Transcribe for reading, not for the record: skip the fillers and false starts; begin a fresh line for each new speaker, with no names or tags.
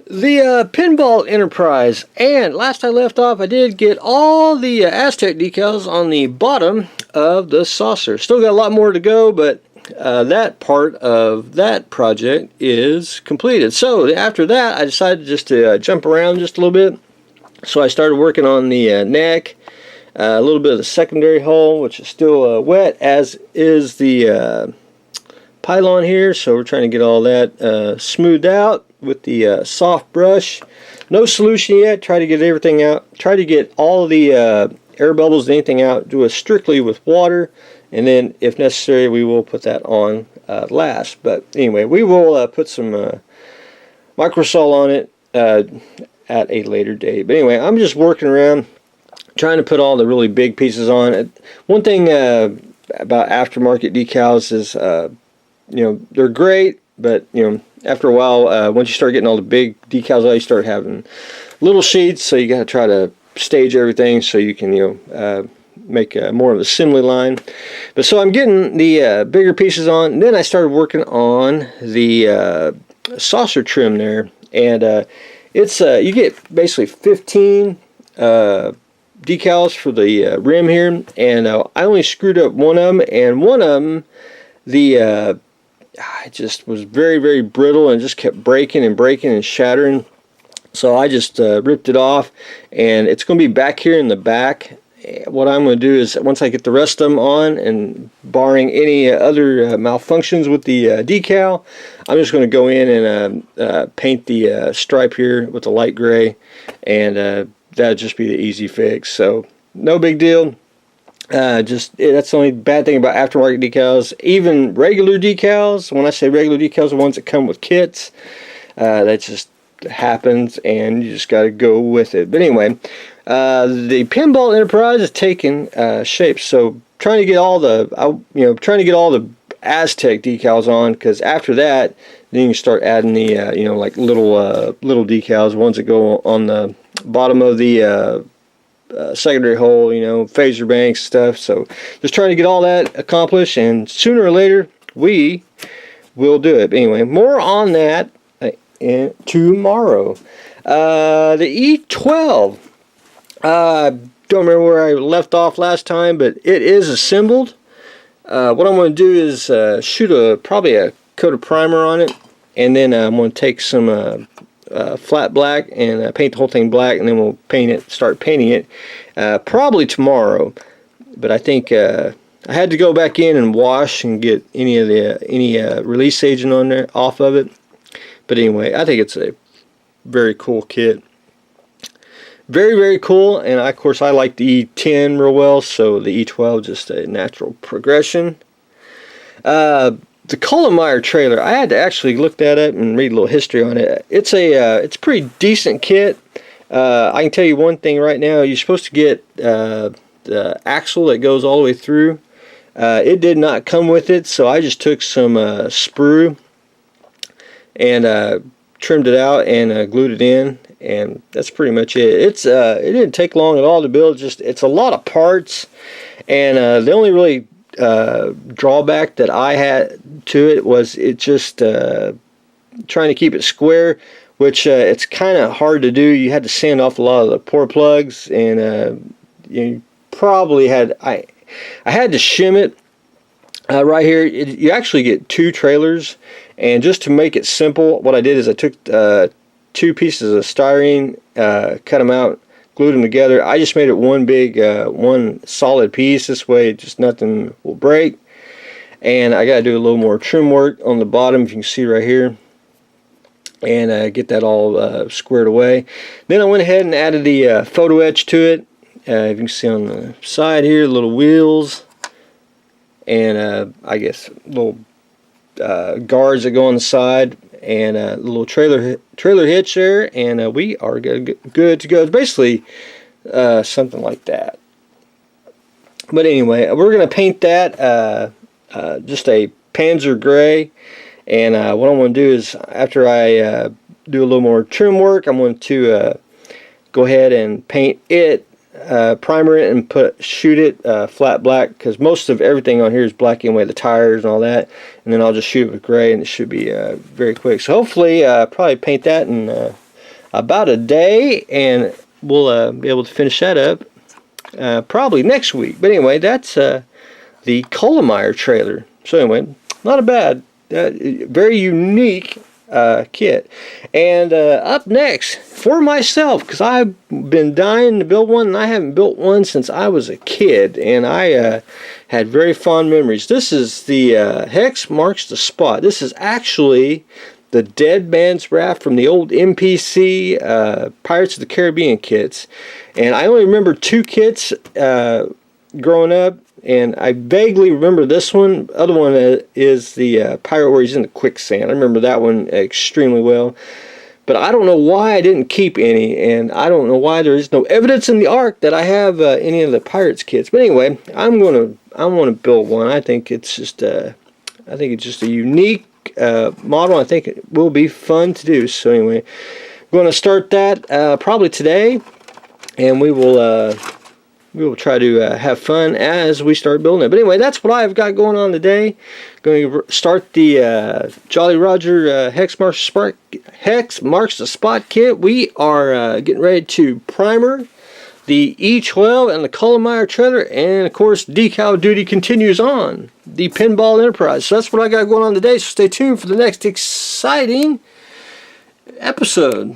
The Pinball Enterprise, and last I left off, I did get all the Aztec decals on the bottom of the saucer. Still got a lot more to go, but that part of that project is completed. So after that, I decided just to jump around just a little bit. So I started working on the neck, a little bit of the secondary hull, which is still wet, as is the pylon here. So we're trying to get all that smoothed out with the soft brush. No solution yet. Try to get everything out. Try to get all the air bubbles and anything out. Do it strictly with water, and then if necessary we will put that on last. But anyway, we will put some microsol on it at a later date. But anyway, I'm just working around trying to put all the really big pieces on. One thing about aftermarket decals is you know, they're great, but you know, after a while, once you start getting all the big decals out, you start having little sheets, so you got to try to stage everything so you can, you know, make more of a assembly line. But so I'm getting the bigger pieces on, and then I started working on the saucer trim there, and it's you get basically 15 decals for the rim here, and I only screwed up one of them, and one of them, the it just was very, very brittle and just kept breaking and shattering. So I just ripped it off, and it's going to be back here in the back. What I'm going to do is, once I get the rest of them on, and barring any other malfunctions with the decal, I'm just going to go in and paint the stripe here with the light gray, and that'll just be the easy fix. So no big deal. That's the only bad thing about aftermarket decals. Even regular decals, when I say regular decals, the ones that come with kits, that just happens, and you just got to go with it. But anyway, the Pinball Enterprise is taking shape. So trying to get all the, trying to get all the Aztec decals on, because after that, then you can start adding the, like little decals, ones that go on the bottom of the secondary hole, phaser banks, stuff. So just trying to get all that accomplished, and sooner or later we will do it. But anyway, more on that tomorrow. The E12, don't remember where I left off last time, but it is assembled. What I'm going to do is shoot probably a coat of primer on it, and then I'm going to take some flat black and paint the whole thing black, and then we'll start painting it probably tomorrow. But I think I had to go back in and wash and get any release agent on there off of it. But anyway, I think it's a very cool kit. Very, very cool. And of course I like the E10 real well, so the E12 just a natural progression. The cullemeyer trailer, I had to actually look that up and read a little history on it. It's a pretty decent kit. I can tell you one thing right now. You're supposed to get the axle that goes all the way through. It did not come with it, so I just took some sprue and trimmed it out and glued it in, and that's pretty much it. It didn't take long at all to build. It's a lot of parts, and the only really drawback that I had to it was it just trying to keep it square, which it's kind of hard to do. You had to sand off a lot of the pour plugs, and you probably had I had to shim it right here. You actually get two trailers, and just to make it simple, what I did is I took two pieces of styrene, cut them out, glued them together. I just made it one big, one solid piece. This way, just nothing will break. And I got to do a little more trim work on the bottom, if you can see right here, and get that all squared away. Then I went ahead and added the photo etch to it. If you can see on the side here, little wheels, and I guess little guards that go on the side, and a little trailer hitch there, and we are good to go. It's basically something like that. But anyway, we're going to paint that just a Panzer gray, and what I'm going to do is, after I do a little more trim work, I'm going to go ahead and paint it, primer it, and shoot it flat black, because most of everything on here is black anyway, the tires and all that, and then I'll just shoot it with gray, and it should be very quick. So hopefully probably paint that in about a day, and we'll be able to finish that up probably next week. But anyway, that's the cullemeyer trailer. So anyway, not a bad, very unique kit. And up next, for myself, because I've been dying to build one, and I haven't built one since I was a kid, and I had very fond memories. This is the Hex Marks the Spot. This is actually the Dead Man's Raft from the old MPC Pirates of the Caribbean kits. And I only remember 2 kits growing up, and I vaguely remember this one. The other one is the pirate where he's in the quicksand. I remember that one extremely well. But I don't know why I didn't keep any, and I don't know why there is no evidence in the Ark that I have any of the pirates kits. But anyway, I want to build one. I think it's just a unique model. I think it will be fun to do. So anyway, I'm going to start that probably today, and we will try to have fun as we start building it. But anyway, that's what I've got going on today. Going to start the Jolly Roger Hex Marks the Spot kit. We are getting ready to primer the E12 and the cullemeyer trailer, and of course decal duty continues on the Pinball Enterprise. So that's what I got going on today, so stay tuned for the next exciting episode.